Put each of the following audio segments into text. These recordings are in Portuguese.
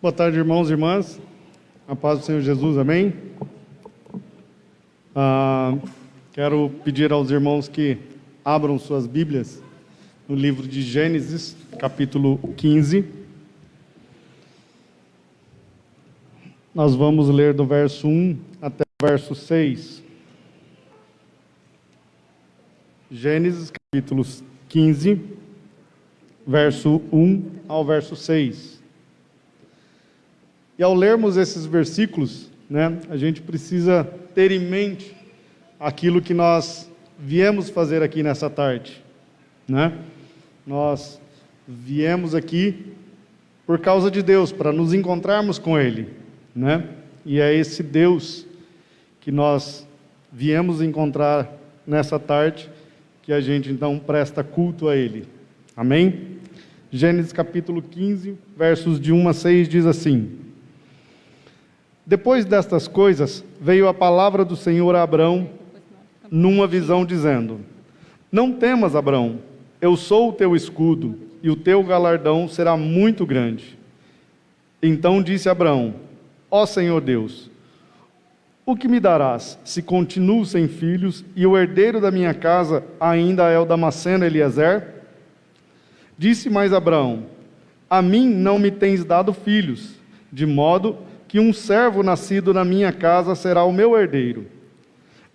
Boa tarde, irmãos e irmãs. A paz do Senhor Jesus, amém? Quero pedir aos irmãos que abram suas Bíblias no livro de Gênesis, capítulo 15. Nós vamos ler do verso 1 até o verso 6. Gênesis, capítulo 15, verso 1 ao verso 6. E ao lermos esses versículos, a gente precisa ter em mente aquilo que nós viemos fazer aqui nessa tarde, Nós viemos aqui por causa de Deus, para nos encontrarmos com Ele, E é esse Deus que nós viemos encontrar nessa tarde, que a gente então presta culto a Ele. Amém? Gênesis capítulo 15, versos de 1 a 6 diz assim: Depois destas coisas, veio a palavra do Senhor a Abrão, numa visão, dizendo: Não temas, Abrão, eu sou o teu escudo, e o teu galardão será muito grande. Então disse Abrão: Ó Senhor Deus, o que me darás, se continuo sem filhos, e o herdeiro da minha casa ainda é o Damasceno Eliezer? Disse mais Abrão: A mim não me tens dado filhos, de modo que um servo nascido na minha casa será o meu herdeiro.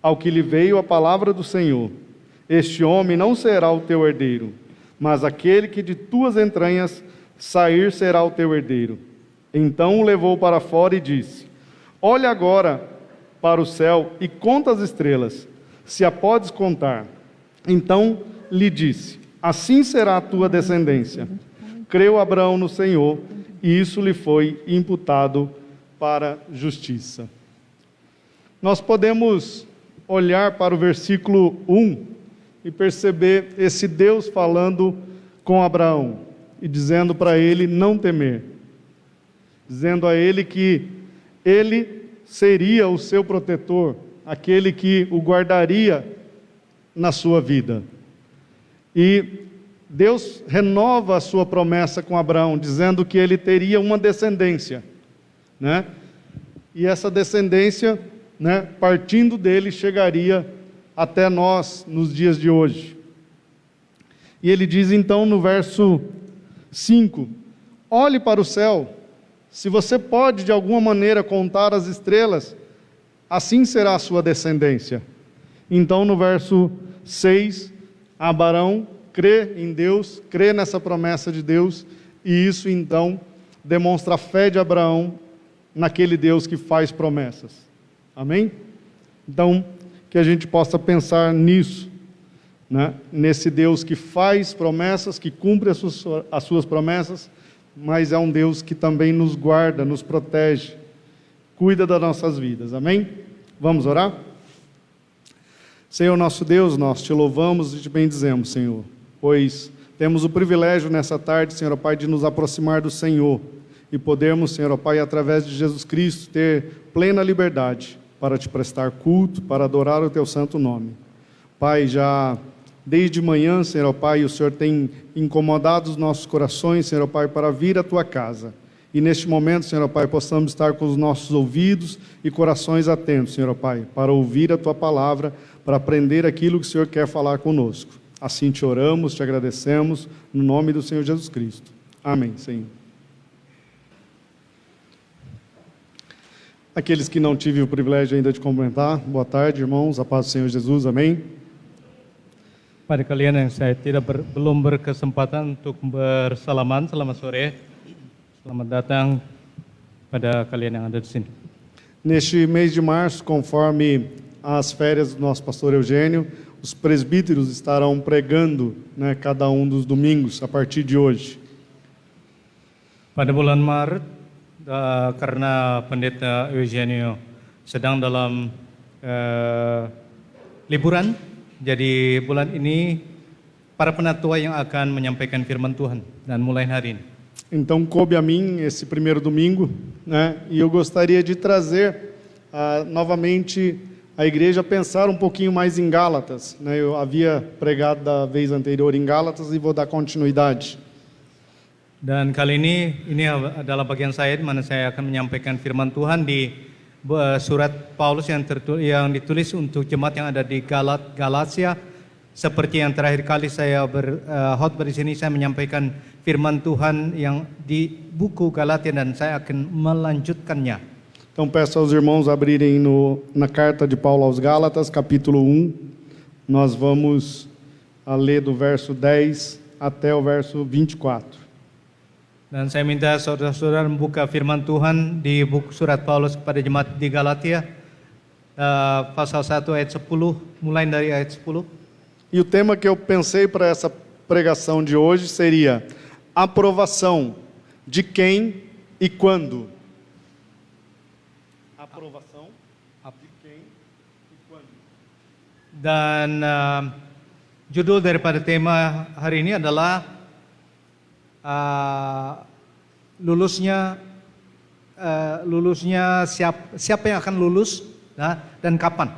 Ao que lhe veio a palavra do Senhor: Este homem não será o teu herdeiro, mas aquele que de tuas entranhas sair será o teu herdeiro. Então o levou para fora e disse: Olha agora para o céu e conta as estrelas, se a podes contar. Então lhe disse: Assim será a tua descendência. Creu Abrão no Senhor, e isso lhe foi imputado para justiça. Nós podemos olhar para o versículo 1 e perceber esse Deus falando com Abraão e dizendo para ele não temer, dizendo a ele que ele seria o seu protetor, aquele que o guardaria na sua vida. E Deus renova a sua promessa com Abraão, dizendo que ele teria uma descendência, E essa descendência, partindo dele, chegaria até nós nos dias de hoje. E ele diz então no verso 5: Olhe para o céu, se você pode de alguma maneira contar as estrelas, assim será a sua descendência. Então no verso 6, Abraão crê em Deus, crê nessa promessa de Deus, e isso então demonstra a fé de Abraão naquele Deus que faz promessas. Amém? Então, que a gente possa pensar nisso, nesse Deus que faz promessas, que cumpre as suas promessas, mas é um Deus que também nos guarda, nos protege, cuida das nossas vidas. Amém? Vamos orar? Senhor nosso Deus, nós te louvamos e te bendizemos, Senhor, pois temos o privilégio nessa tarde, Senhor Pai, de nos aproximar do Senhor e podermos, Senhor Pai, através de Jesus Cristo, ter plena liberdade para te prestar culto, para adorar o teu santo nome. Pai, já desde manhã, Senhor Pai, o Senhor tem incomodado os nossos corações, Senhor Pai, para vir à tua casa. E neste momento, Senhor Pai, possamos estar com os nossos ouvidos e corações atentos, Senhor Pai, para ouvir a tua palavra, para aprender aquilo que o Senhor quer falar conosco. Assim te oramos, te agradecemos, no nome do Senhor Jesus Cristo. Amém, Senhor. Aqueles que não tive o privilégio ainda de cumprimentar, boa tarde, irmãos, a paz do Senhor Jesus, amém. Pada kalian yang saya belum berkesempatan untuk bersalaman, selamat sore, selamat datang pada kalian yang ada di sini. Neste mês de março, conforme as férias do nosso pastor Eugênio, os presbíteros estarão pregando, cada um dos domingos, a partir de hoje. Pada bulan Maret, karena pendeta Eugenio sedang dalam liburan, jadi bulan ini para penatua yang akan menyampaikan firman Tuhan dan mulai hari ini. Então coube a mim esse primeiro domingo, e eu gostaria de trazer novamente a igreja a pensar um pouquinho mais em Gálatas, Eu havia pregado da vez anterior em Gálatas e vou dar continuidade. Dan kali ini adalah bagian saya di mana saya akan menyampaikan firman Tuhan di surat Paulus yang ditulis untuk jemaat yang ada di Galatia. Seperti yang terakhir kali saya berkhotbah di sini, saya menyampaikan firman Tuhan yang di buku Galatia dan saya akan melanjutkannya. Então peço aos irmãos abrirem na carta de Paulo aos Gálatas, capítulo 1. Nós vamos ler do verso 10 até o verso 24. Dan saya minta saudara-saudara membuka firman Tuhan di buku surat Paulus kepada jemaat di Galatia, pasal 1 ayat 10, mulai dari ayat 10. E o tema que eu pensei para essa pregação de hoje seria aprovação de quem e quando. Aprovação de quem e quando. Dan judul daripada tema hari ini adalah lulusnya siapa yang akan lulus dan kapan.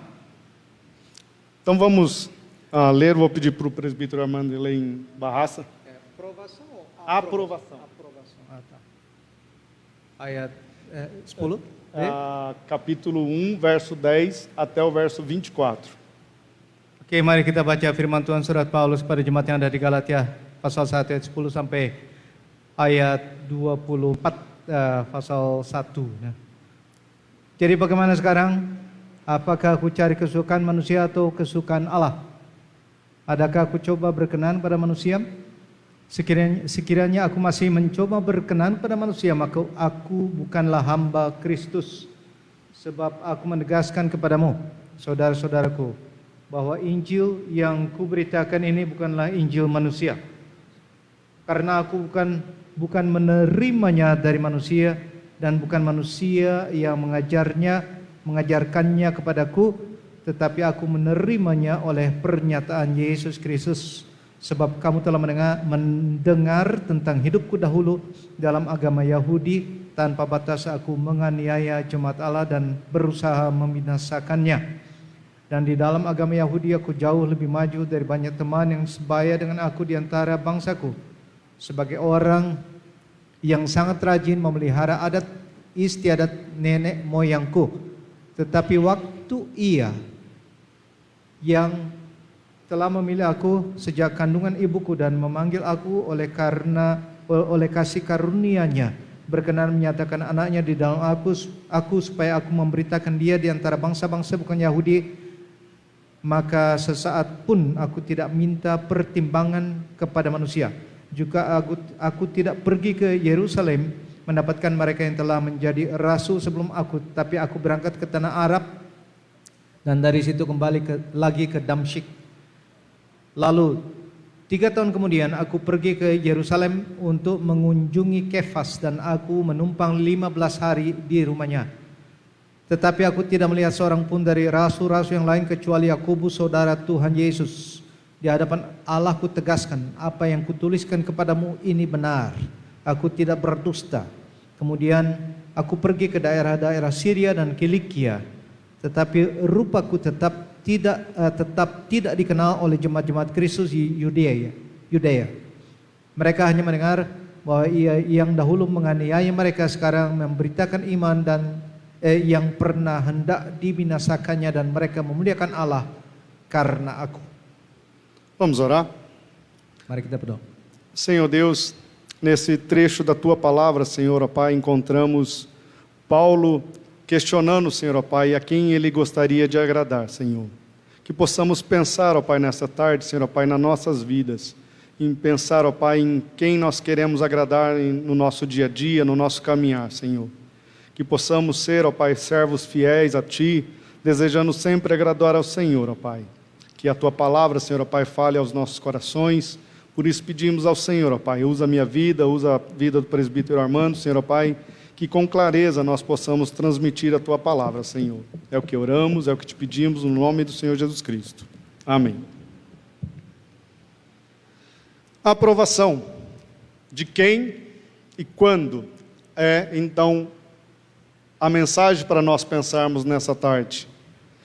Então vamos ler, vou pedir para o presbítero Armando ler em Barraça. Aprovação ou Aprovação. Ayat 10. Capítulo 1, verso 10 até o verso 24. Oke, mari kita baca firman Tuhan surat Paulus pada jemaat yang ada di Galatia pasal 1 ayat 10 sampai ayat 24 pasal 1. Jadi bagaimana sekarang? Apakah aku cari kesukaan manusia atau kesukaan Allah? Adakah aku coba berkenan pada manusia? Sekiranya aku masih mencoba berkenan pada manusia, maka aku bukanlah hamba Kristus. Sebab aku menegaskan kepadamu, saudara-saudaraku, bahwa Injil yang kuberitakan ini bukanlah Injil manusia. Karena aku bukan menerimanya dari manusia, dan bukan manusia yang mengajarkannya kepadaku, tetapi aku menerimanya oleh pernyataan Yesus Kristus. Sebab kamu telah mendengar tentang hidupku dahulu dalam agama Yahudi, tanpa batas aku menganiaya jemaat Allah dan berusaha membinasakannya. Dan di dalam agama Yahudi aku jauh lebih maju dari banyak teman yang sebaya dengan aku di antara bangsaku. Sebagai orang yang sangat rajin memelihara adat istiadat nenek moyangku. Tetapi waktu Ia yang telah memilih aku sejak kandungan ibuku dan memanggil aku oleh kasih karunia-Nya, berkenan menyatakan anaknya di dalam aku supaya aku memberitakan dia di antara bangsa-bangsa bukan Yahudi, maka sesaat pun aku tidak minta pertimbangan kepada manusia. Juga aku tidak pergi ke Yerusalem mendapatkan mereka yang telah menjadi rasul sebelum aku, tapi aku berangkat ke tanah Arab dan dari situ kembali lagi ke Damsyik. Lalu 3 tahun kemudian aku pergi ke Yerusalem untuk mengunjungi Kefas dan aku menumpang 15 hari di rumahnya. Tetapi aku tidak melihat seorang pun dari rasul-rasul yang lain kecuali Yakobus saudara Tuhan Yesus. Di hadapan Allah ku tegaskan, apa yang kutuliskan kepadamu ini benar. Aku tidak berdusta. Kemudian aku pergi ke daerah-daerah Syria dan Kilikia, tetapi rupaku tetap tidak dikenal oleh jemaat-jemaat Kristus di Yudea. Mereka hanya mendengar bahwa Ia yang dahulu menganiaya mereka sekarang memberitakan iman dan yang pernah hendak dibinasakannya, dan mereka memuliakan Allah karena aku. Vamos orar? Mari kita berdoa. Senhor Deus, nesse trecho da Tua palavra, Senhor, ó Pai, encontramos Paulo questionando, Senhor, ó Pai, a quem ele gostaria de agradar, Senhor. Que possamos pensar, ó Pai, nessa tarde, Senhor, ó Pai, nas nossas vidas, em pensar, ó Pai, em quem nós queremos agradar no nosso dia a dia, no nosso caminhar, Senhor. Que possamos ser, ó Pai, servos fiéis a Ti, desejando sempre agradar ao Senhor, ó Pai. Que a Tua palavra, Senhor, ó Pai, fale aos nossos corações. Por isso pedimos ao Senhor, ó Pai, usa a minha vida, usa a vida do presbítero Armando, Senhor, ó Pai, que com clareza nós possamos transmitir a Tua palavra, Senhor. É o que oramos, é o que te pedimos, no nome do Senhor Jesus Cristo. Amém. A aprovação de quem e quando é, então, a mensagem para nós pensarmos nessa tarde.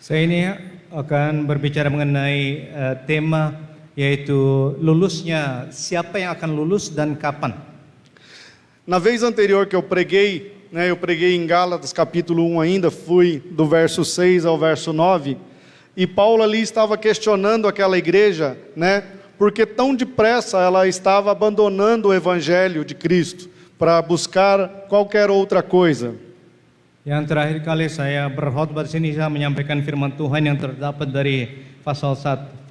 Saya ini akan berbicara mengenai tema, yaitu lulusnya, siapa yang akan lulus dan kapan. Na vez anterior que eu preguei em Gálatas capítulo 1 ainda, fui do verso 6 ao verso 9, e Paulo ali estava questionando aquela igreja, porque tão depressa ela estava abandonando o evangelho de Cristo para buscar qualquer outra coisa. Yang terakhir kali saya berkhotbah di sini, saya menyampaikan firman Tuhan yang terdapat dari pasal 1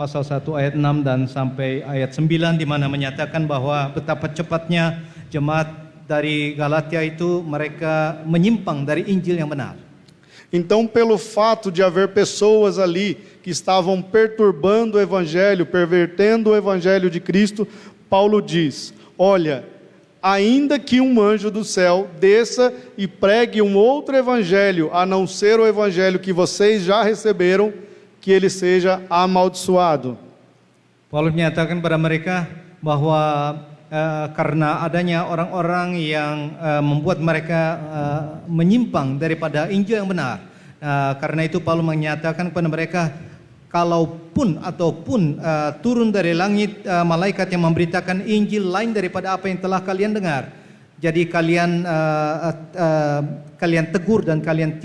ayat 6 dan sampai ayat 9, di mana menyatakan bahwa betapa cepatnya jemaat dari Galatia itu mereka menyimpang dari Injil yang benar. Então, pelo fato de haver pessoas ali que estavam perturbando o evangelho, pervertendo o evangelho de Cristo, Paulo diz: olha, ainda que um anjo do céu desça e pregue um outro evangelho, a não ser o evangelho que vocês já receberam, que ele seja amaldiçoado. Paulus menyatakan kepada mereka bahwa karena adanya orang-orang yang membuat mereka menyimpang daripada Injil yang benar, karena itu Paulus menyatakan kepada mereka, kalaupun ataupun turun dari langit malaikat yang memberitakan Injil lain daripada apa yang telah kalian dengar, jadi kalian tegur dan kalian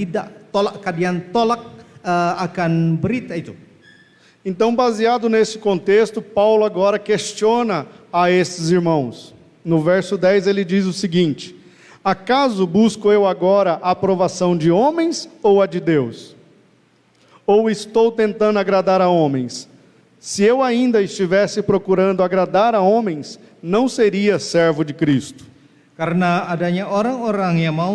tolak akan berita itu. Então, baseado nesse contexto, Paulo agora questiona a esses irmãos. No verso 10 ele diz o seguinte: acaso busco eu agora a aprovação de homens ou a de Deus? Ou estou tentando agradar a homens? Se eu ainda estivesse procurando agradar a homens, não seria servo de Cristo. Karena adanya orang-orang yang mau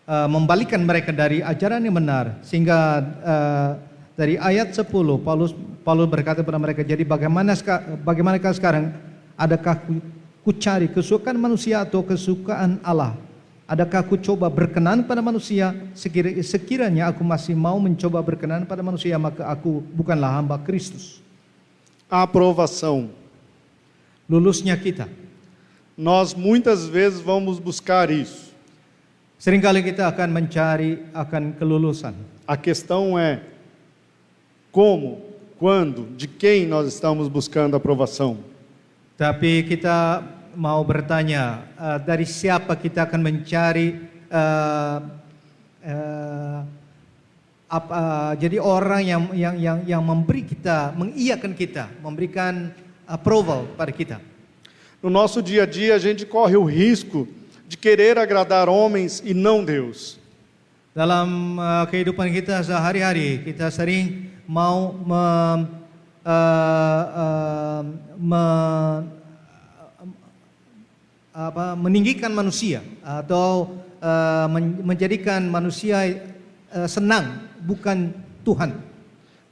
membalikkan mereka dari ajaran yang benar, sehingga dari ayat 10 Paulus berkata kepada mereka, jadi bagaimanakah sekarang, adakah ku cari kesukaan manusia atau kesukaan Allah? Adakah aku coba berkenan pada manusia? Sekiranya aku masih mau mencoba berkenan pada manusia, maka aku bukanlah hamba Kristus. A aprovação. Lulusnya kita. Nós muitas vezes vamos buscar isso. Seringkali kita akan mencari akan kelulusan. A questão é como, quando, de quem nós estamos buscando a aprovação. Tapi kita mau bertanya, dari siapa kita akan mencari jadi orang yang memberi kita, mengiyakan kita, memberikan approval pada kita. No nosso dia a dia a gente corre o risco de querer agradar homens e não Deus. Dalam kehidupan kita sehari-hari, kita sering mau meninggikan manusia atau menjadikan manusia senang, bukan Tuhan.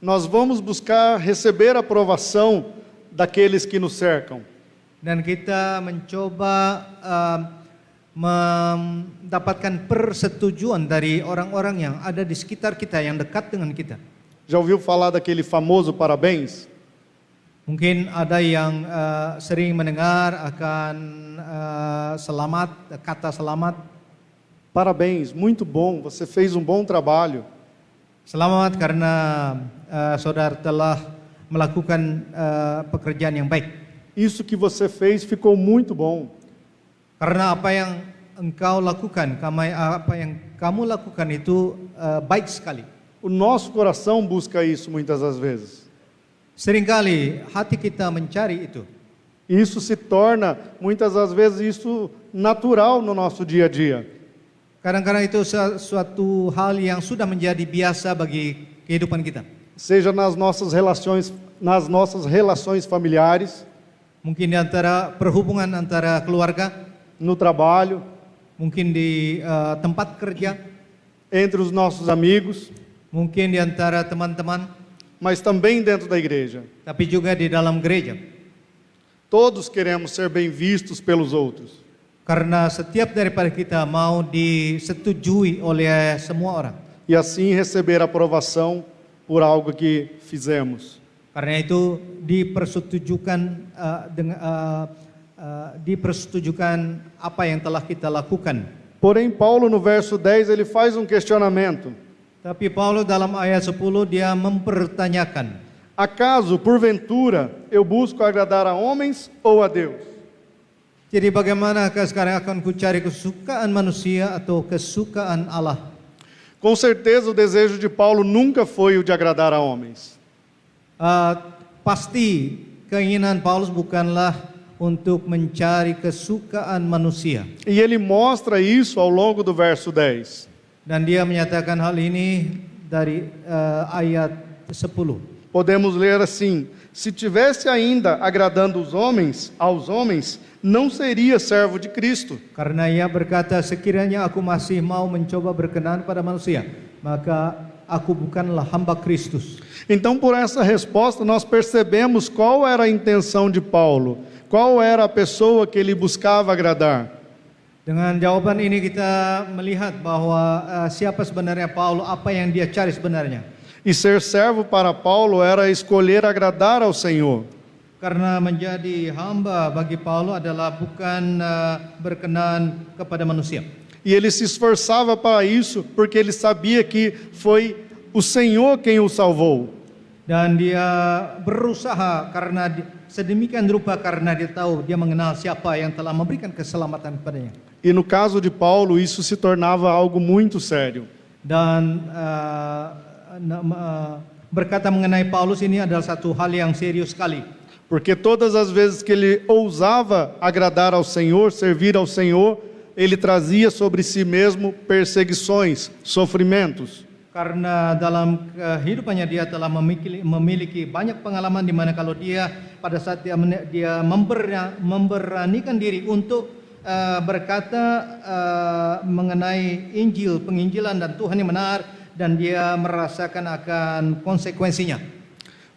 Nós vamos buscar receber a aprovação daqueles que nos cercam. Dan kita mencoba mendapatkan persetujuan dari orang-orang yang ada di sekitar kita, yang dekat dengan kita. Já ouviu falar daquele famoso parabéns? Mungkin ada yang sering mendengar akan kata selamat. Parabéns, muito bom, você fez um bom trabalho. Selamat karena saudara telah melakukan pekerjaan yang baik. Isso que você fez ficou muito bom. Karena apa yang engkau lakukan, apa yang kamu lakukan itu baik sekali. O nosso coração busca isso muitas das vezes. Seringkali hati kita mencari itu. Isso se torna, muitas das vezes, isso natural no nosso dia a dia. Kadang-kadang itu suatu hal yang sudah menjadi biasa bagi kehidupan kita. Seja nas nossas relações familiares, mungkin di antara perhubungan antara keluarga, no trabalho, mungkin di tempat kerja, entre os nossos amigos, mungkin di antara teman-teman, mas também dentro da igreja. Tapi juga di dalam gereja. Todos queremos ser bem vistos pelos outros. Karena setiap daripada kita mau disetujui oleh semua orang. E assim receber aprovação por algo que fizemos. Karena itu dipersetujukan apa yang telah kita lakukan. Porém, Paulo no verso 10 ele faz um questionamento. Tapi Paulus dalam ayat 10 dia mempertanyakan, acaso, porventura, eu busco agradar a homens ou a Deus? Jadi bagaimanakah sekarang akan ku cari kesukaan manusia atau kesukaan Allah? Com certeza o desejo de Paulo nunca foi o de agradar a homens. Pasti keinginan Paulus bukanlah untuk mencari kesukaan manusia. E ele mostra isso ao longo do verso 10. Dan dia menyatakan hal ini dari ayat 10. Podemos ler assim: se tivesse ainda agradando aos homens, não seria servo de Cristo. Karena ia berkata, sekiranya aku masih mau mencoba berkenan pada manusia, maka aku bukanlah hamba Kristus. Então, por essa resposta, nós percebemos qual era a intenção de Paulo, qual era a pessoa que ele buscava agradar. Dengan jawaban ini kita melihat bahwa siapa sebenarnya Paulus, apa yang dia cari sebenarnya. E ser servo para Paulo era escolher agradar ao Senhor. Karena menjadi hamba bagi Paulus adalah bukan berkenan kepada manusia. E ele se esforçava para isso, porque ele sabia que foi o Senhor quem o salvou. Dan dia berusaha karena sedemikian rupa karena dia tahu, dia mengenal siapa yang telah memberikan keselamatan kepadanya. E no caso de Paulo, isso se tornava algo muito sério. Dan berkata mengenai Paulus ini adalah satu hal yang serius sekali. Porque todas as vezes que ele ousava agradar ao Senhor, servir ao Senhor, ele trazia sobre si mesmo perseguições, sofrimentos. Karena dalam kehidupannya dia telah memiliki banyak pengalaman di mana kalau dia pada saat dia memberanikan diri untuk berkata mengenai Injil, penginjilan dan Tuhan yang benar, dan dia merasakan akan konsekuensinya.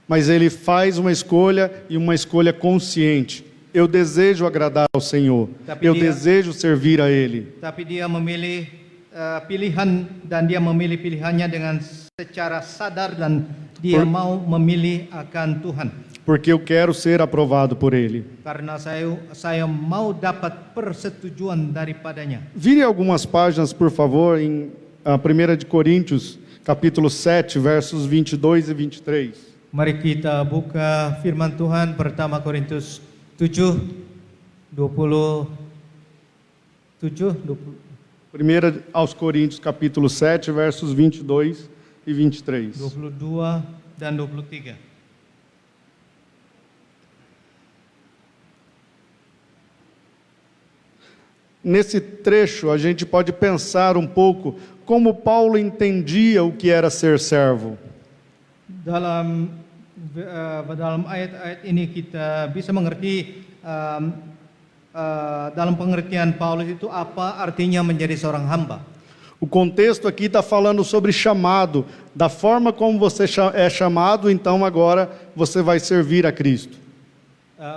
Mas ele faz uma escolha e uma escolha consciente. Eu desejo agradar ao Senhor. Eu desejo servir a Ele. Tapi dia memilih pilihan, dan dia memilih pilihannya dengan secara sadar, dan dia mau memilih akan Tuhan. Porque eu quero ser aprovado por Ele. Karena saya mau dapat persetujuan daripadanya. Vire algumas páginas, por favor, em 1 de Coríntios, capítulo 7, versos 22 e 23. Mari kita buka firman Tuhan pertama Korintus 7, 20. 1 aos Coríntios, capítulo 7, versos 22 e 23. 22 dan 23. Nesse trecho, a gente pode pensar um pouco como Paulo entendia o que era ser servo. Dalam ayat-ayat ini kita bisa mengerti dalam pengertian Paulus itu apa artinya menjadi seorang hamba. O contexto aqui está falando sobre chamado, da forma como você é chamado, então agora você vai servir a Cristo.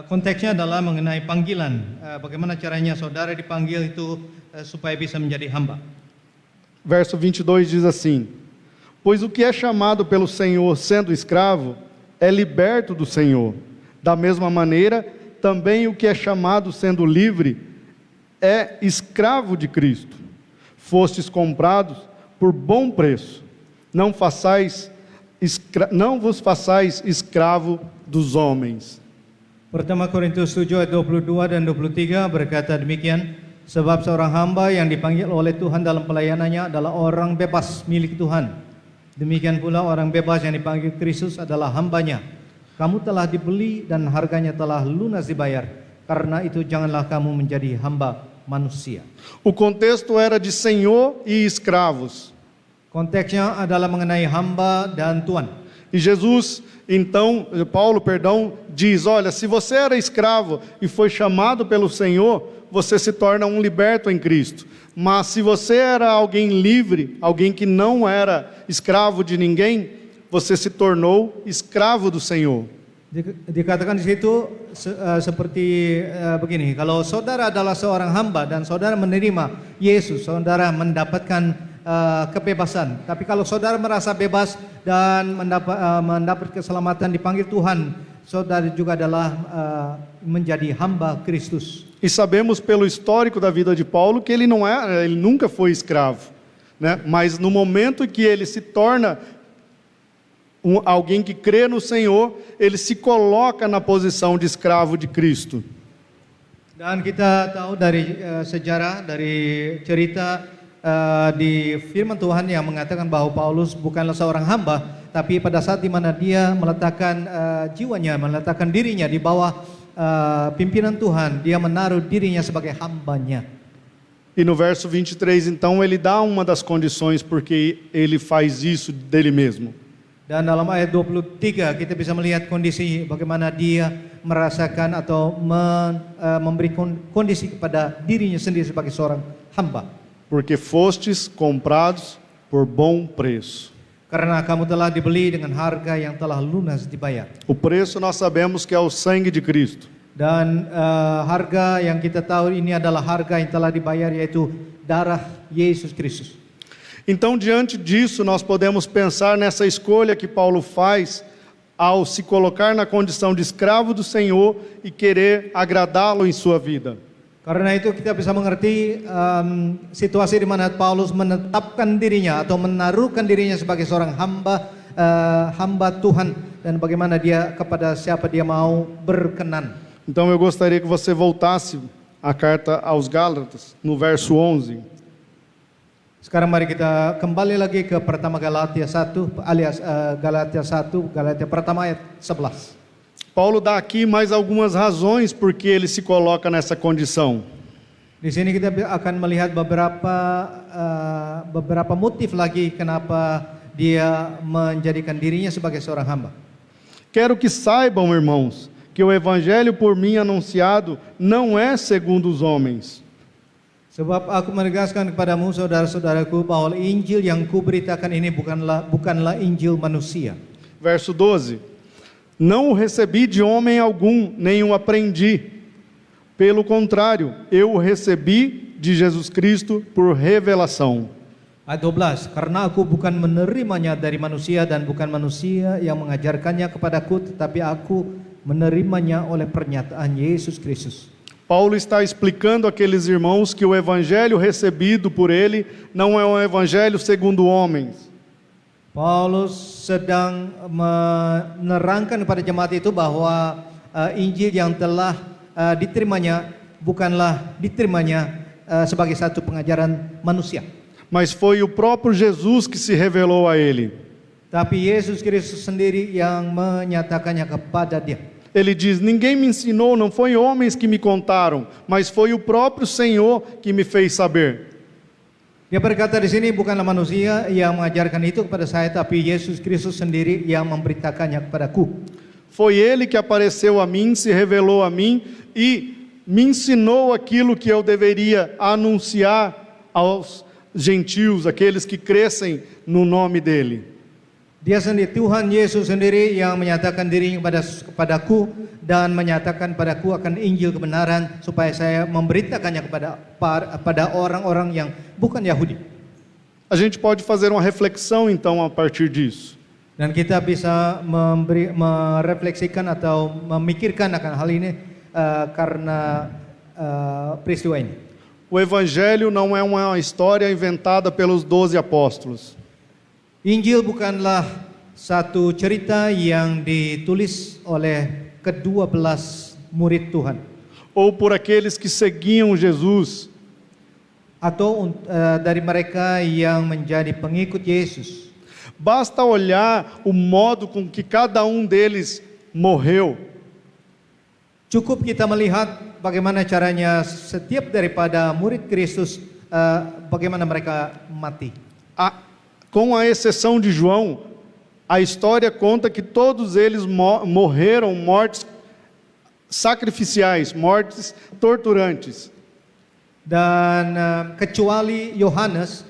Konteksnya adalah mengenai panggilan, bagaimana caranya saudara dipanggil itu supaya bisa menjadi hamba. Verso 22 diz assim: pois o que é chamado pelo Senhor sendo escravo, é liberto do Senhor. Da mesma maneira, também o que é chamado sendo livre, é escravo de Cristo. Fostes comprados por bom preço. Não vos façais escravo dos homens. Pertama Korintus 7 ayat 22 dan 23 berkata demikian, sebab seorang hamba yang dipanggil oleh Tuhan dalam pelayanannya adalah orang bebas milik Tuhan. Demikian pula orang bebas yang dipanggil Kristus adalah hambanya. Kamu telah dibeli dan harganya telah lunas dibayar. Karena itu janganlah kamu menjadi hamba manusia. O contexto era de senhor e escravos. Konteksnya adalah mengenai hamba dan tuan. E Paulo, diz, olha, se você era escravo e foi chamado pelo Senhor, você se torna um liberto em Cristo. Mas se você era alguém livre, alguém que não era escravo de ninguém, você se tornou escravo do Senhor. Dikatakan di situ seperti begini, kalau saudara adalah seorang hamba dan saudara menerima Yesus, saudara mendapatkan kebebasan. Tapi kalau saudara merasa bebas dan mendapat keselamatan, dipanggil Tuhan, saudara juga adalah menjadi hamba Kristus. E sabemos pelo histórico da vida de Paulo que ele nunca foi escravo, né? Mas no momento que ele se torna alguém que crê no Senhor, ele se coloca na posição de escravo de Cristo. Dan kita tahu dari sejarah, dari cerita di firman Tuhan yang mengatakan bahwa Paulus bukanlah seorang hamba, tapi pada saat di mana dia meletakkan jiwanya, meletakkan dirinya di bawah pimpinan Tuhan, dia menaruh dirinya sebagai hambanya. E no verso 23, então, ele dá uma das condições porque ele faz isso dele mesmo. Dan dalam ayat 23 kita bisa melihat kondisi bagaimana dia merasakan atau memberi kondisi kepada dirinya sendiri sebagai seorang hamba. Porque fostes comprados por bom preço. Karena kamu telah dibeli dengan harga yang telah lunas dibayar. O preço nós sabemos que é o sangue de Cristo. Dan harga yang kita tahu ini adalah harga yang telah dibayar, yaitu darah Yesus Kristus. Então, diante disso, nós podemos pensar nessa escolha que Paulo faz ao se colocar na condição de escravo do Senhor e querer agradá-lo em sua vida. Karena itu kita bisa mengerti situasi di mana Paulus menetapkan dirinya atau menaruhkan dirinya sebagai seorang hamba Tuhan, dan bagaimana dia kepada siapa dia mau berkenan. Então eu gostaria que você voltasse à carta aos Gálatas, no verso 11. Sekarang mari kita kembali lagi ke pertama Galatia 1 alias Galatia 1, Galatia pertama ayat 11. Paulo dá aqui mais algumas razões por que ele se coloca nessa condição. Di sini kita akan melihat beberapa motif lagi kenapa dia menjadikan dirinya sebagai seorang hamba. Quero que saibam, irmãos, que o evangelho por mim anunciado não é segundo os homens. Sebab aku menegaskan kepadamu saudara-saudaraku bahwa Injil yang kuberitakan ini bukanlah Injil manusia. Verso 12. Não o recebi de homem algum, nem o aprendi. Pelo contrário, eu o recebi de Jesus Cristo por revelação. Ayat 12, karena aku bukan menerimanya dari manusia dan bukan manusia yang mengajarkannya kepadaku, tetapi aku menerimanya oleh pernyataan Yesus Kristus. Paulo está explicando àqueles irmãos que o evangelho recebido por ele não é um evangelho segundo homens. Paulus sedang menerangkan kepada jemaat itu bahwa Injil yang telah diterimanya bukanlah diterimanya sebagai satu pengajaran manusia. Mas foi o próprio Jesus que se revelou a ele. Tapi Yesus Kristus sendiri yang menyatakannya kepada dia. Ele diz: ninguém me ensinou, não foi homens que me contaram, mas foi o próprio Senhor que me fez saber. Dia berkata di sini bukanlah manusia yang mengajarkan itu kepada saya, tapi Yesus Kristus sendiri yang memberitakannya kepadaku. Foi ele que apareceu a mim, se revelou a mim e me ensinou aquilo que eu deveria anunciar aos gentios, aqueles que crescem no nome dele. Dia sendiri, Tuhan Yesus sendiri yang menyatakan dirinya kepadaku dan menyatakan padaku akan Injil kebenaran supaya saya memberitakannya pada orang-orang yang bukan Yahudi. A gente pode fazer uma reflexão então a partir disso. Dan kita bisa merefleksikan atau memikirkan akan hal ini karena peristiwa ini. O Evangelho não é uma história inventada pelos 12 apóstolos. Injil bukanlah satu cerita yang ditulis oleh ke-12 murid Tuhan. Ou por aqueles que seguiam Jesus. Atau dari mereka yang menjadi pengikut Yesus. Basta olhar o modo com que cada um deles morreu. Cukup kita melihat bagaimana caranya setiap daripada murid Kristus, bagaimana mereka mati. Com a exceção de João, a história conta que todos eles morreram mortes sacrificiais, mortes torturantes. Dan kecuali Yohanes,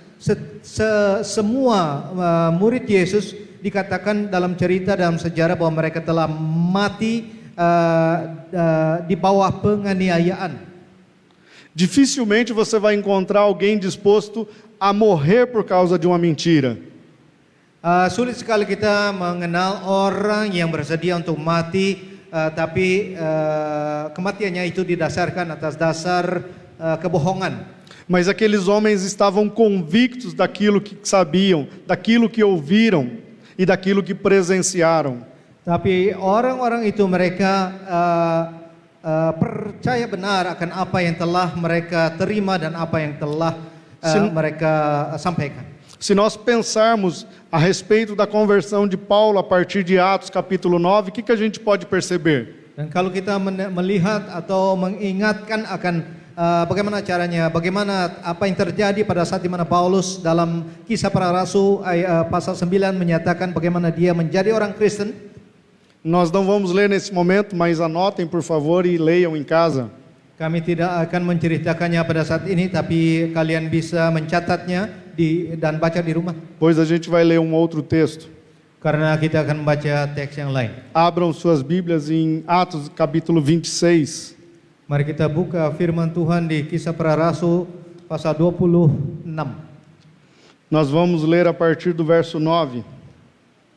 semua murid Yesus dikatakan dalam cerita, dalam sejarah bahwa mereka telah mati di bawah penganiayaan. Dificilmente você vai encontrar alguém disposto a morrer por causa de uma mentira. Sulit sekali kita mengenal orang yang bersedia untuk mati, tapi kematiannya itu didasarkan atas dasar kebohongan. Mas aqueles homens estavam convictos daquilo que sabiam, daquilo que ouviram e daquilo que presenciaram. Tapi orang-orang itu mereka percaya benar akan apa yang telah mereka terima dan apa yang telah mereka sampaikan. Se nós pensarmos a respeito da conversão de Paulo a partir de Atos capítulo 9, o que a gente pode perceber? Dan kalau kita melihat atau mengingatkan akan bagaimana caranya, bagaimana apa yang terjadi pada saat di mana Paulus dalam Kisah Para Rasul pasal 9 menyatakan bagaimana dia menjadi orang Kristen. Nós não vamos ler nesse momento, mas anotem por favor e leiam em casa. Kami tidak akan menceritakannya pada saat ini, tapi kalian bisa mencatatnya dan baca di rumah. Pois a gente vai ler um outro texto. Karena kita akan membaca teks yang lain. Abram suas Bíblias em Atos capítulo 26. Mari kita buka firman Tuhan di Kisah Para Rasul pasal 26. Nós vamos ler a partir do verso 9.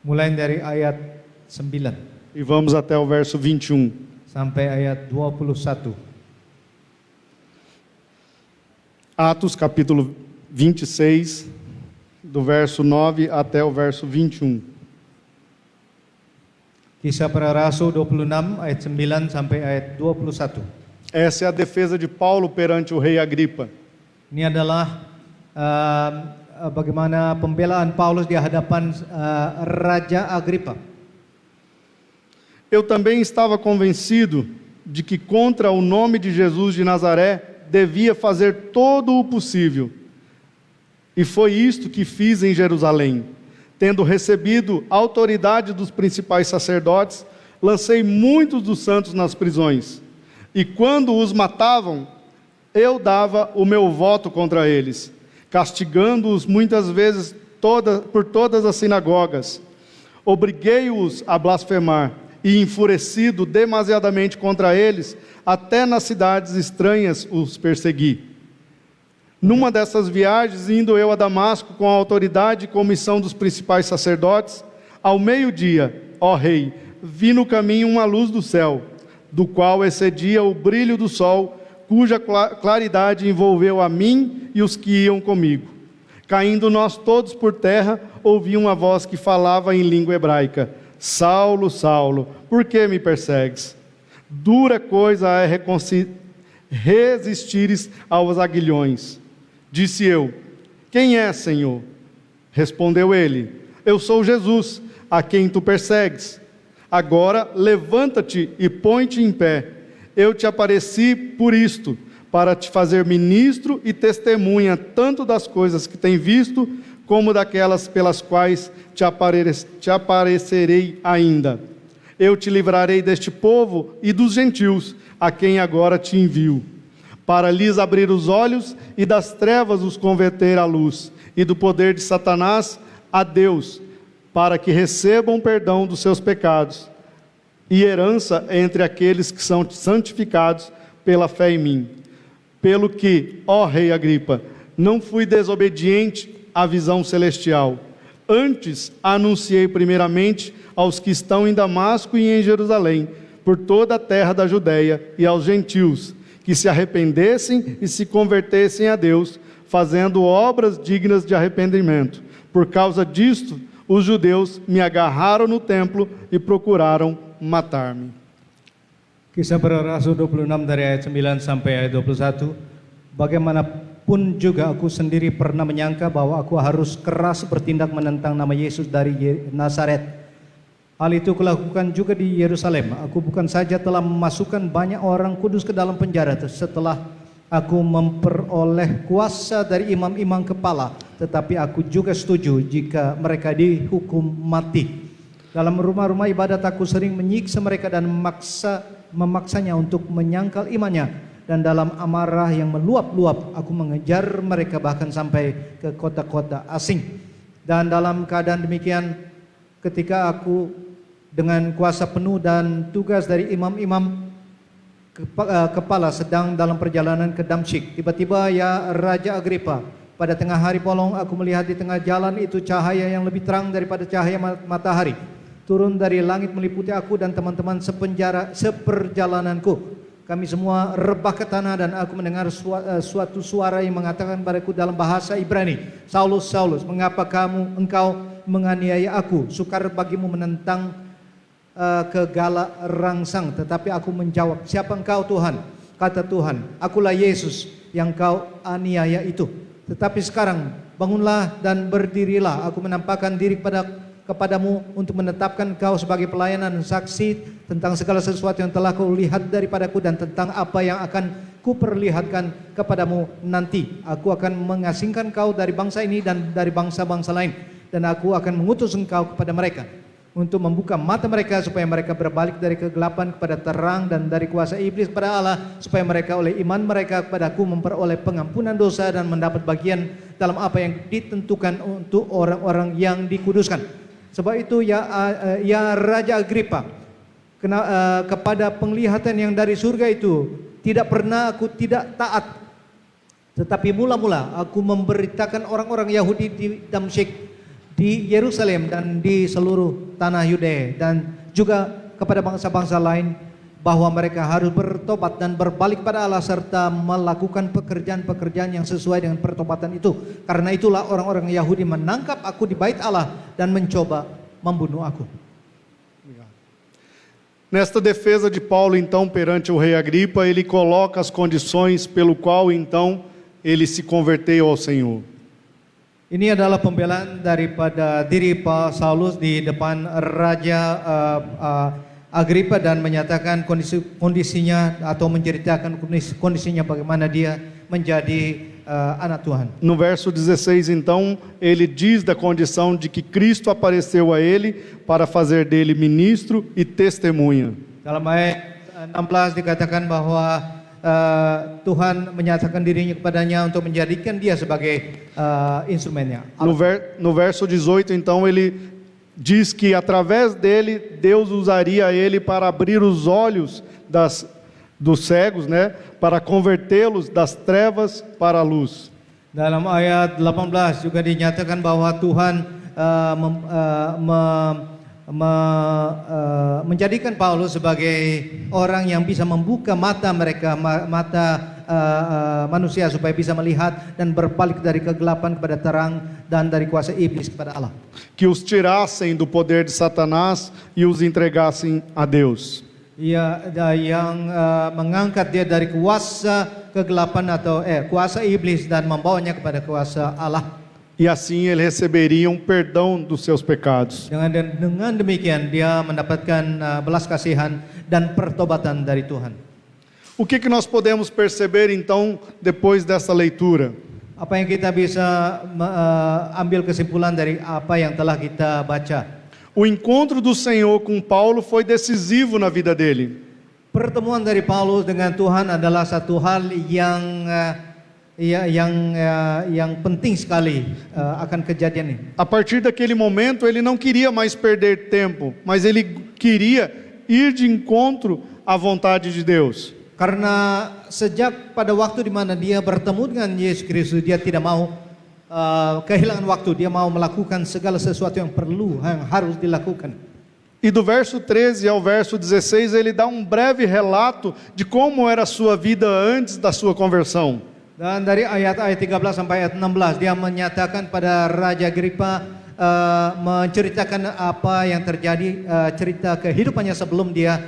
Mulai dari ayat 9 e vamos até o verso 21. sampai ayat 21. Atos capítulo 26, do verso 9 até o verso 21. Kisah Para Rasul 26 ayat 9 sampai ayat 21. Essa é a defesa de Paulo perante o rei Agripa. Ini adalah bagaimana pembelaan Paulus di hadapan Raja Agripa. Eu também estava convencido de que contra o nome de Jesus de Nazaré devia fazer todo o possível. E foi isto que fiz em Jerusalém. Tendo recebido a autoridade dos principais sacerdotes, lancei muitos dos santos nas prisões. E quando os matavam, eu dava o meu voto contra eles, castigando-os muitas vezes por todas as sinagogas. Obriguei-os a blasfemar, e enfurecido demasiadamente contra eles, até nas cidades estranhas os persegui. Numa dessas viagens, indo eu a Damasco com a autoridade e comissão dos principais sacerdotes, ao meio-dia, ó rei, vi no caminho uma luz do céu, do qual excedia o brilho do sol, cuja claridade envolveu a mim e os que iam comigo. Caindo nós todos por terra, ouvi uma voz que falava em língua hebraica: Saulo, Saulo, por que me persegues? Dura coisa é resistires aos aguilhões. Disse eu: quem é, Senhor? Respondeu ele: eu sou Jesus, a quem tu persegues. Agora levanta-te e põe-te em pé. Eu te apareci por isto, para te fazer ministro e testemunha tanto das coisas que tem visto, como daquelas pelas quais te aparecerei ainda. Eu te livrarei deste povo e dos gentios, a quem agora te envio, para lhes abrir os olhos e das trevas os converter à luz, e do poder de Satanás a Deus, para que recebam perdão dos seus pecados, e herança entre aqueles que são santificados pela fé em mim. Pelo que, ó rei Agripa, não fui desobediente à visão celestial. Antes anunciei primeiramente aos que estão em Damasco e em Jerusalém, por toda a terra da Judeia, e aos gentios, que se arrependessem e se convertessem a Deus, fazendo obras dignas de arrependimento. Por causa disto, os judeus me agarraram no templo e procuraram matar-me. Kisah Para Rasul 26 dari ayat 9 sampai ayat 21. Bagaimanapun juga aku sendiri pernah menyangka bahwa aku harus keras bertindak menentang nama Yesus dari Nazaret. Hal itu kulakukan juga di Yerusalem. Aku bukan saja telah memasukkan banyak orang kudus ke dalam penjara setelah aku memperoleh kuasa dari imam-imam kepala, tetapi aku juga setuju jika mereka dihukum mati. Dalam rumah-rumah ibadat aku sering menyiksa mereka dan memaksanya untuk menyangkal imannya, dan dalam amarah yang meluap-luap aku mengejar mereka bahkan sampai ke kota-kota asing. Dan dalam keadaan demikian, ketika aku dengan kuasa penuh dan tugas dari imam-imam kepala sedang dalam perjalanan ke Damsyik, tiba-tiba ya Raja Agripa, pada tengah hari bolong aku melihat di tengah jalan itu cahaya yang lebih terang daripada cahaya matahari turun dari langit meliputi aku dan teman-teman seperjalananku. Kami semua rebah ke tanah dan aku mendengar suatu suara yang mengatakan padaku dalam bahasa Ibrani, Saulus, Saulus, mengapa engkau menganiaya aku? Sukar bagimu menentang kegala rangsang, tetapi aku menjawab, siapa engkau Tuhan? Kata Tuhan, akulah Yesus yang kau aniaya itu. Tetapi sekarang bangunlah dan berdirilah, aku menampakkan diri kepadamu untuk menetapkan kau sebagai pelayanan dan saksi tentang segala sesuatu yang telah kau lihat daripadaku dan tentang apa yang akan kuperlihatkan kepadamu nanti. Aku akan mengasingkan kau dari bangsa ini dan dari bangsa-bangsa lain, dan aku akan mengutus engkau kepada mereka untuk membuka mata mereka supaya mereka berbalik dari kegelapan kepada terang dan dari kuasa iblis kepada Allah, supaya mereka oleh iman mereka kepadaku memperoleh pengampunan dosa dan mendapat bagian dalam apa yang ditentukan untuk orang-orang yang dikuduskan. Sebab itu ya Raja Agripa, kepada penglihatan yang dari surga itu tidak pernah aku tidak taat, tetapi mula-mula aku memberitakan orang-orang Yahudi di Damsyik, di Yerusalem dan di seluruh tanah Yudea dan juga kepada bangsa-bangsa lain bahwa mereka harus bertobat dan berbalik pada Allah serta melakukan pekerjaan-pekerjaan yang sesuai dengan pertobatan itu. Karena itulah orang-orang Yahudi menangkap aku di bait Allah dan mencoba membunuh aku. Nesta defesa de Paulo, então, perante o rei Agripa, ele coloca as condições pelo qual, então, ele se converteu ao Senhor. Ini adalah pembelaan daripada diri Pak Saulus di depan Raja Agripa dan menyatakan kondisinya atau menceritakan kondisinya bagaimana dia menjadi anak Tuhan. No verso 16, então, ele diz da condição de que Cristo apareceu a ele para fazer dele ministro e testemunha. Dalam ayat 16 dikatakan bahwa Tuhan menyatakan dirinya kepadanya untuk menjadikan dia sebagai instrumennya. No verso 18, então, ele diz que através dele, Deus usaria ele para abrir os olhos dos cegos, né? Para convertê-los das trevas para a luz. Dalam ayat 18 juga dinyatakan bahwa Tuhan menjadikan Paulus sebagai orang yang bisa membuka mata mereka, manusia supaya bisa melihat dan berbalik dari kegelapan kepada terang dan dari kuasa iblis kepada Allah. Que os tirassem do poder de Satanás e os entregassem a Deus. Yang mengangkat dia dari kuasa kegelapan atau kuasa iblis dan membawanya kepada kuasa Allah. E assim ele receberia um perdão dos seus pecados. Dengan demikian dia mendapatkan belas kasihan dan pertobatan dari Tuhan. O que nós podemos perceber então depois dessa leitura? Apa yang kita bisa ambil kesimpulan dari apa yang telah kita baca? O encontro do Senhor com Paulo foi decisivo na vida dele. Pertemuan dari Paulus dengan Tuhan adalah satu hal yang penting sekali akan kejadian ini. A partir daquele momento ele não queria mais perder tempo, mas ele queria ir de encontro à vontade de Deus. Karena sejak pada waktu di mana dia bertemu dengan Yesus Kristus, dia tidak mau kehilangan waktu, dia mau melakukan segala sesuatu yang harus dilakukan. E do verso 13 ao verso 16 ele dá um breve relato de como era a sua vida antes da sua conversão. Dan dari ayat 13 sampai ayat 16 dia menyatakan pada Raja Agripa, menceritakan apa yang terjadi, cerita kehidupannya sebelum dia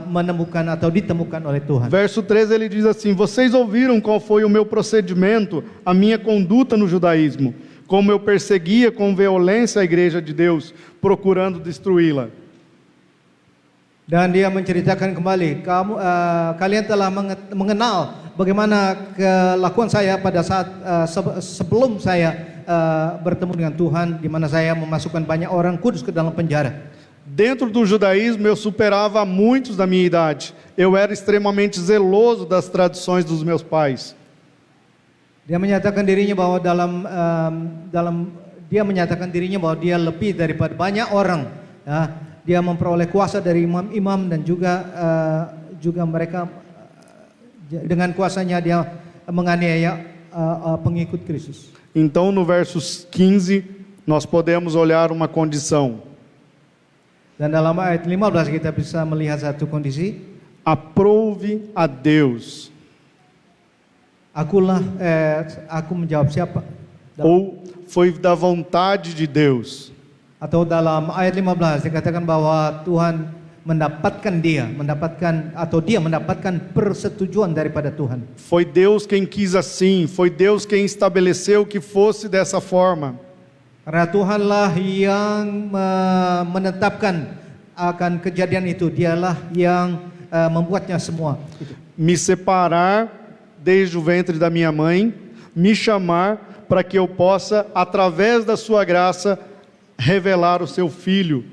menemukan atau ditemukan oleh Tuhan. Verso 13 ele diz assim: vocês ouviram qual foi o meu procedimento, a minha conduta no judaísmo, como eu perseguia com violência a igreja de Deus, procurando destruí-la. Dan dia menceritakan kembali, kalian telah mengenal bagaimana kelakuan saya pada saat sebelum saya bertemu dengan Tuhan, di mana saya memasukkan banyak orang kudus ke dalam penjara. Dentro do judaísmo eu superava muitos da minha idade. Eu era extremamente zeloso das tradições dos meus pais. Dia menyatakan dirinya bahwa dia menyatakan dirinya bahwa dia lebih daripada banyak orang. Ya. Dia memperoleh kuasa dari imam-imam dan juga mereka dengan kuasanya dia menganiaya pengikut Kristus. Então no verso 15 nós podemos olhar uma condição. Dan dalam ayat 15 kita bisa melihat satu kondisi. Aprove a Deus. Aku menjawab siapa? Ou foi da vontade de Deus. Atau dalam ayat 15 dikatakan bahwa Tuhan mendapatkan atau dia mendapatkan persetujuan daripada Tuhan. Foi Deus quem quis assim, foi Deus quem estabeleceu que fosse dessa forma. Karena Tuhanlah yang menetapkan akan kejadian itu, dialah yang membuatnya semua itu. Me separar desde o ventre da minha mãe, me chamar para que eu possa, através da sua graça, revelar o seu filho.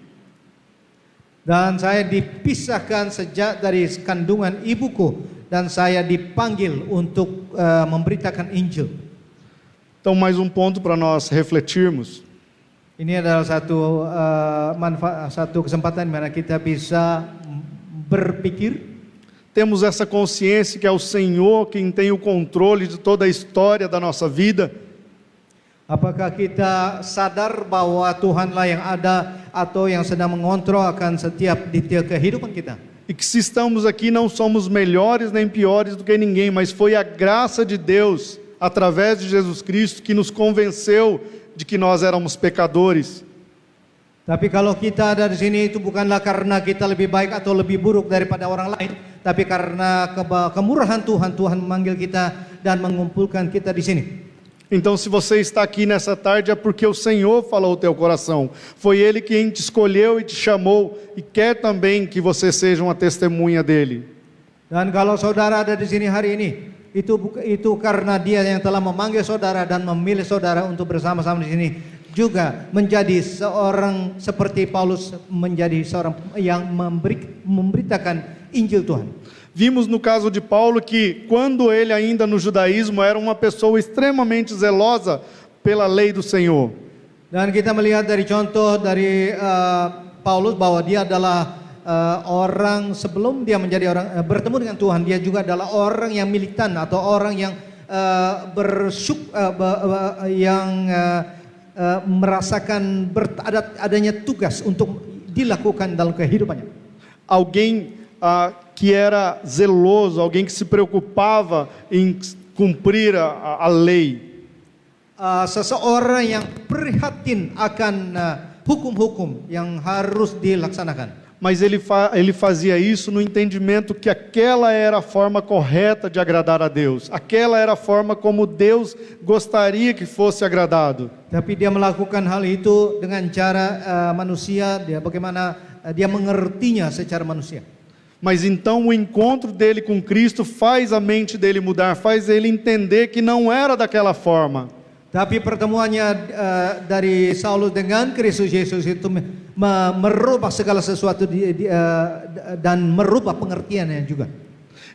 Dan saya dipisahkan sejak dari kandungan ibuku dan saya dipanggil untuk memberitakan Injil. Então, mais um ponto para nós refletirmos. Ini adalah satu kesempatan di mana kita bisa berpikir. Temos essa consciência que é o Senhor quem tem o controle de toda a história da nossa vida. Apakah kita sadar bahwa Tuhanlah yang ada atau yang sedang mengontrol akan setiap detail kehidupan kita? E que se estamos aqui não somos melhores nem piores do que ninguém, mas foi a graça de Deus, através de Jesus Cristo, que nos convenceu de que nós éramos pecadores. Tapi kalau kita ada di sini itu bukanlah karena kita lebih baik atau lebih buruk daripada orang lain, tapi karena kemurahan Tuhan, Tuhan memanggil kita dan mengumpulkan kita di sini. Então, se você está aqui nessa tarde, é porque o Senhor falou ao teu coração. Foi Ele quem te escolheu e te chamou, e quer também que você seja uma testemunha dEle. Dan kalau saudara ada di sini hari ini, itu karena Dia yang telah memanggil saudara dan memilih saudara untuk bersama-sama di sini, juga menjadi seorang seperti Paulus, menjadi seorang yang memberitakan Injil Tuhan. Vimos no caso de Paulo que, quando ele ainda no judaísmo era uma pessoa extremamente zelosa pela lei do Senhor. Dan kita melihat dari contoh dari Paulus bahwa dia adalah orang sebelum dia menjadi orang bertemu dengan Tuhan, dia juga adalah orang yang militan atau orang yang merasakan adanya tugas untuk dilakukan dalam kehidupannya. Alguém que era zeloso, alguém que se preocupava em cumprir a lei. Seseorang yang prihatin akan hukum-hukum yang harus dilaksanakan. Mas ele fazia isso no entendimento que aquela era a forma correta de agradar a Deus. Aquela era a forma como Deus gostaria que fosse agradado. Tapi dia melakukan hal itu dengan cara manusia, bagaimana dia mengertinya secara manusia. Mas então o encontro dele com Cristo faz a mente dele mudar, faz ele entender que não era daquela forma. Tapi pertemuannya dari Saulus dengan Kristus Yesus itu merubah segala sesuatu dan merubah pengertiannya juga.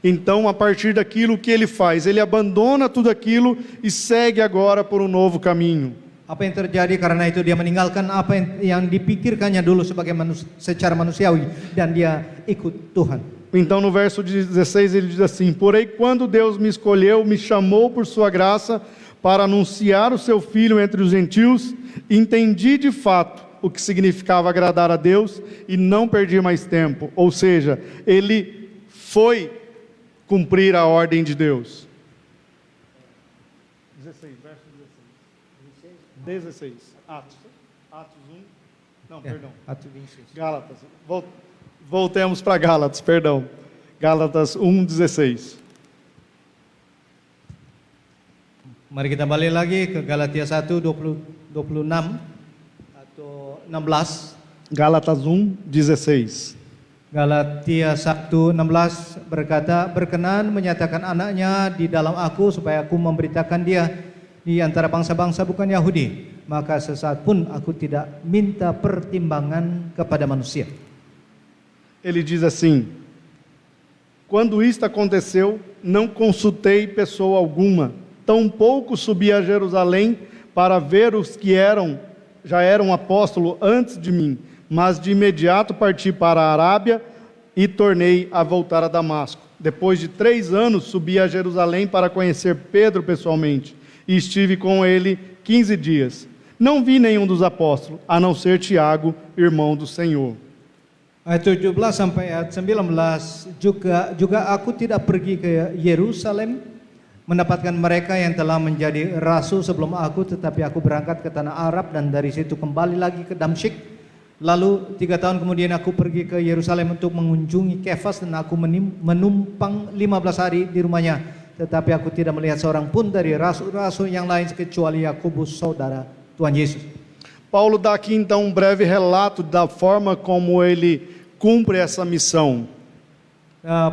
Então, a partir daquilo que ele faz, ele abandona tudo aquilo e segue agora por um novo caminho. Apa yang terjadi karena itu dia meninggalkan apa yang dipikirkannya dulu sebagai secara manusiawi dan dia ikut Tuhan. Então no verso 16 ele diz assim: porém quando Deus me escolheu, me chamou por sua graça para anunciar o seu filho entre os gentios, entendi de fato o que significava agradar a Deus e não perdi mais tempo. Ou seja, ele foi cumprir a ordem de Deus. 16, verso 16. Atos 1. Não, perdão. Atos 26. Gálatas. Voltemos para Gálatas, perdão. Gálatas 1:16. Mari kita balik lagi ke Galatia 1:26 atau 16. Gálatas 1:16. Galatia 1:16 berkata, berkenan menyatakan anaknya di dalam aku supaya aku memberitakan dia di antara bangsa-bangsa bukan Yahudi, maka sesaat pun aku tidak minta pertimbangan kepada manusia. Ele diz assim: quando isto aconteceu, não consultei pessoa alguma, tampouco subi a Jerusalém para ver os que já eram apóstolos antes de mim, mas de imediato parti para a Arábia e tornei a voltar a Damasco. Depois de 3 anos, subi a Jerusalém para conhecer Pedro pessoalmente, e estive com ele 15 dias. Não vi nenhum dos apóstolos, a não ser Tiago, irmão do Senhor. Ayat 17 sampai ayat 19 juga aku tidak pergi ke Yerusalem mendapatkan mereka yang telah menjadi rasul sebelum aku, tetapi aku berangkat ke tanah Arab dan dari situ kembali lagi ke Damsyik. Lalu 3 tahun kemudian aku pergi ke Yerusalem untuk mengunjungi Kefas dan aku menumpang 15 hari di rumahnya. Tetapi aku tidak melihat seorang pun dari rasul-rasul yang lain kecuali Yakobus, saudara Tuhan Yesus. Paulo dá aqui então um breve relato da forma como ele cumpre essa missão.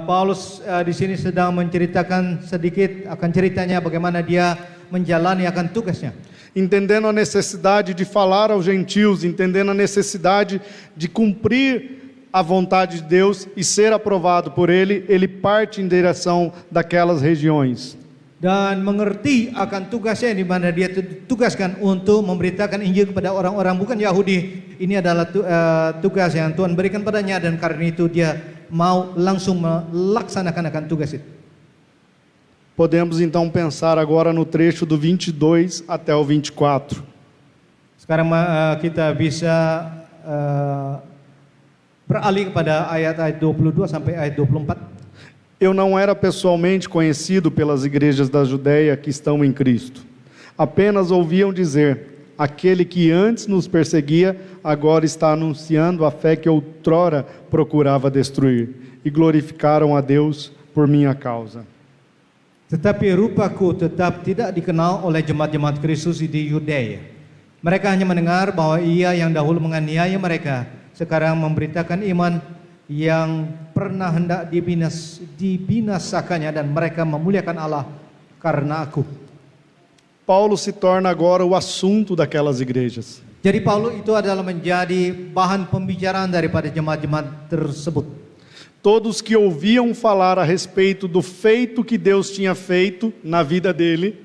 Paulus di sini sedang menceritakan sedikit akan ceritanya bagaimana dia menjalani akan tugasnya. Entendendo a necessidade de falar aos gentios, entendendo a necessidade de cumprir a vontade de Deus e ser aprovado por Ele, ele parte em direção daquelas regiões. Dan mengerti akan tugasnya di mana dia ditugaskan untuk memberitakan Injil kepada orang-orang bukan Yahudi. Ini adalah tugas yang Tuhan berikan padanya dan karena itu dia mau langsung melaksanakan akan tugas itu. Podemos então pensar agora no trecho do 22 até o 24. Sekarang kita bisa beralih kepada ayat-ayat 22 sampai ayat 24. Eu não era pessoalmente conhecido pelas igrejas da Judéia que estão em Cristo. Apenas ouviam dizer: aquele que antes nos perseguia, agora está anunciando a fé que outrora procurava destruir. E glorificaram a Deus por minha causa. Tetapi rupaku tetap tidak dikenal oleh jemaat-jemaat Kristus di Yudea. Mereka hanya mendengar bahwa ia yang dahulu menganiaya mereka, sekarang memberitakan iman yang pernah hendak dibinasakannya dan mereka memuliakan Allah karena aku. Paulo se torna agora o assunto daquelas igrejas. Jadi Paulus itu adalah menjadi bahan pembicaraan daripada jemaat-jemaat tersebut. Todos que ouviam falar a respeito do feito que Deus tinha feito na vida dele,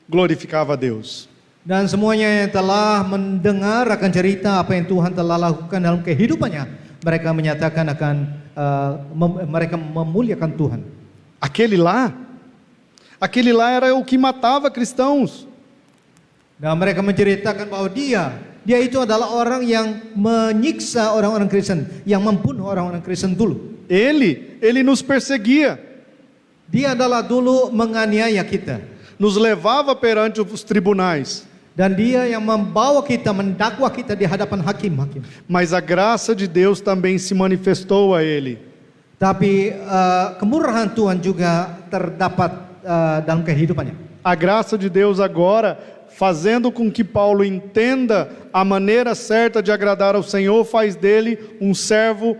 glorificava a Deus. Dan semuanya yang telah mendengar akan cerita apa yang Tuhan telah lakukan dalam kehidupannya, mereka menyatakan akan mereka memuliakan Tuhan. Aquele lá era o que matava cristãos. Dan mereka menceritakan bahwa dia itu adalah orang yang menyiksa orang-orang Kristen, yang membunuh orang-orang Kristen dulu. Ele nos perseguia. Dia adalah dulu menganiaya kita. Nos levava perante os tribunais. Dan dia yang membawa kita, mendakwa kita di hadapan hakim-hakim. Mas a graça de Deus também se manifestou a ele. Tapi kemurahan Tuhan juga terdapat dalam kehidupannya. A graça de Deus agora, fazendo com que Paulo entenda a maneira certa de agradar ao Senhor, faz dele um servo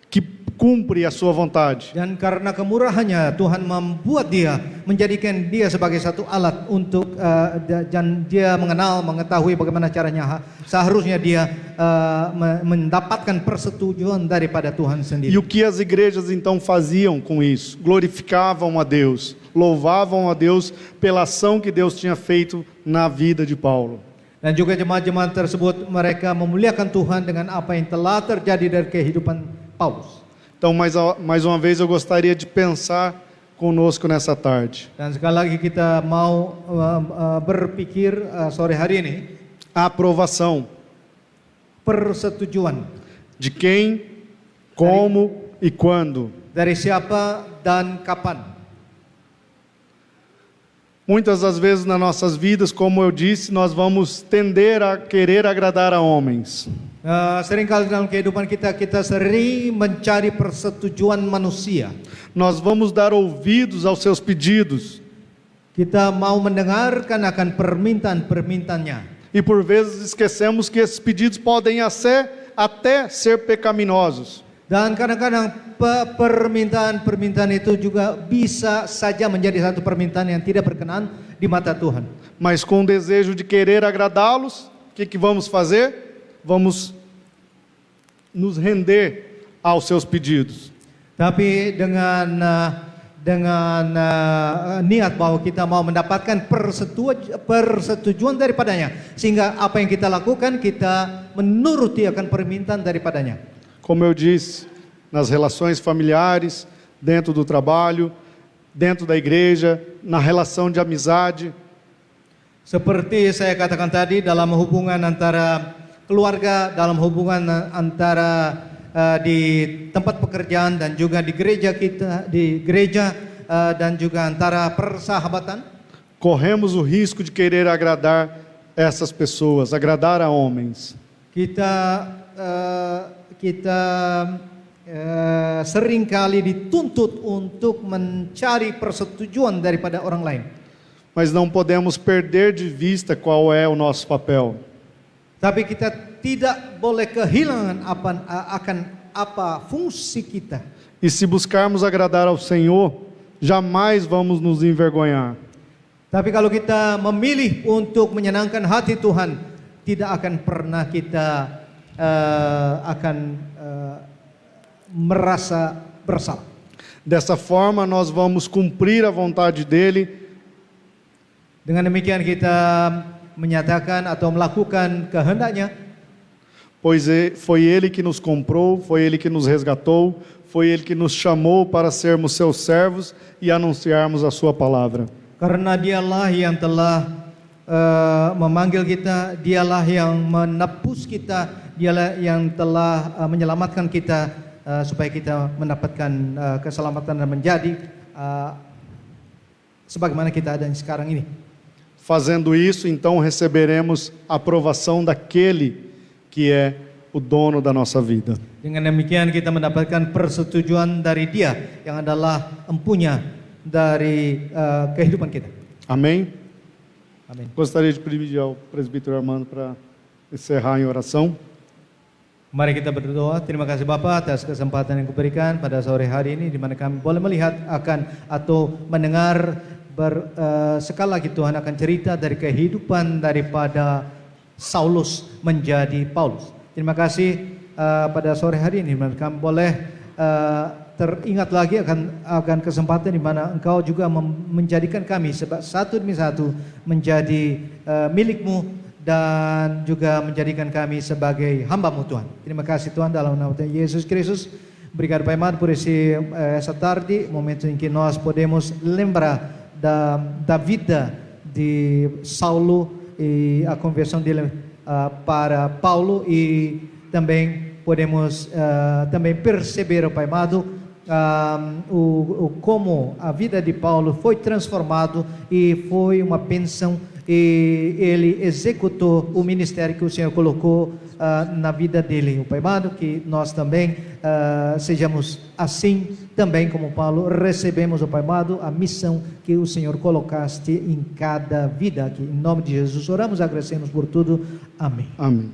que cumpre a sua vontade. Dan karena kemurahannya Tuhan membuat dia, menjadikan dia sebagai satu alat untuk dan dia mengetahui bagaimana caranya seharusnya dia mendapatkan persetujuan daripada Tuhan sendiri. E o que as igrejas então faziam com isso? Glorificavam a Deus, louvavam a Deus pela ação que Deus tinha feito na vida de Paulo. Dan juga jemaat-jemaat tersebut mereka memuliakan Tuhan dengan apa yang telah terjadi dari kehidupan Paulus. Então, mais uma vez, eu gostaria de pensar conosco nessa tarde. Dan sekali lagi kita mau berpikir sore hari ini A aprovação persetujuan de quem, como e quando. dari siapa dan kapan. Muitas das vezes nas nossas vidas, como eu disse, nós vamos tender a querer agradar a homens. Seringkali dalam kehidupan kita sering mencari persetujuan manusia. Nós vamos dar ouvidos aos seus pedidos. Kita mau mendengarkan akan permintaan-permintaannya. E por vezes esquecemos que esses pedidos podem até ser pecaminosos. Dan kadang-kadang permintaan-permintaan itu juga bisa saja menjadi satu permintaan yang tidak berkenan di mata Tuhan. Mas com o desejo de querer agradá-los, o que vamos fazer? Vamos nos render aos seus pedidos. Tapi dengan niat bahwa kita mau mendapatkan persetujuan daripadanya, sehingga apa yang kita lakukan kita menuruti akan permintaan daripadanya. Como eu disse, nas relações familiares, dentro do trabalho, dentro da igreja, na relação de amizade. Seperti saya katakan tadi, dalam hubungan antara keluarga, dalam hubungan antara di tempat pekerjaan dan juga di gereja kita, dan juga antara persahabatan. Corremos o risco de querer agradar essas pessoas, agradar a homens. Kita kita seringkali dituntut untuk mencari persetujuan daripada orang lain. Mas não podemos perder de vista qual é o nosso papel. Tapi kita tidak boleh kehilangan akan apa fungsi kita. E se buscarmos agradar ao Senhor, jamais vamos nos envergonhar. Tapi kalau kita memilih untuk menyenangkan hati Tuhan, tidak akan pernah kita merasa bersalah. Dessa forma, nós vamos cumprir a vontade dele. Dengan demikian kita menyatakan atau melakukan kehendaknya, Pois foi ele que nos comprou, foi ele que nos resgatou, foi ele que nos chamou para sermos seus servos e anunciarmos a sua palavra. karena dialah yang telah memanggil kita, dialah yang menebus kita, dialah yang telah menyelamatkan kita supaya kita mendapatkan keselamatan dan menjadi sebagaimana kita ada sekarang ini. Fazendo isso, então receberemos a aprovação daquele que é o dono da nossa vida. Dengan demikian kita mendapatkan persetujuan dari Dia yang adalah empunya dari kehidupan kita. Amém? Amin. Gostaria de pedir ao presbítero Armando para encerrar em oração. Mari kita berdoa. Terima kasih Bapa atas kesempatan yang kuberikan pada sore hari ini, di mana kami boleh melihat akan atau mendengar sekali lagi Tuhan akan cerita dari kehidupan daripada Saulus menjadi Paulus. Terima kasih pada sore hari ini, di mana kami boleh teringat lagi akan kesempatan di mana Engkau juga menjadikan kami satu demi satu menjadi milik-Mu dan juga menjadikan kami sebagai hamba-Mu Tuhan. Terima kasih Tuhan, dalam nama Tuhan Yesus Kristus. Obrigado Pai amado por essa tarde, momento em que nós podemos lembrar da vida de Saulo e a conversão dele para Paulo, e também podemos também perceber, Pai amado, como a vida de Paulo foi transformado e foi uma bênção, e ele executou o ministério que o Senhor colocou na vida dele. O Pai amado, que nós também sejamos assim, também como Paulo, recebemos, o Pai amado, a missão que o Senhor colocaste em cada vida aqui. Em nome de Jesus oramos, agradecemos por tudo. Amém. Amém.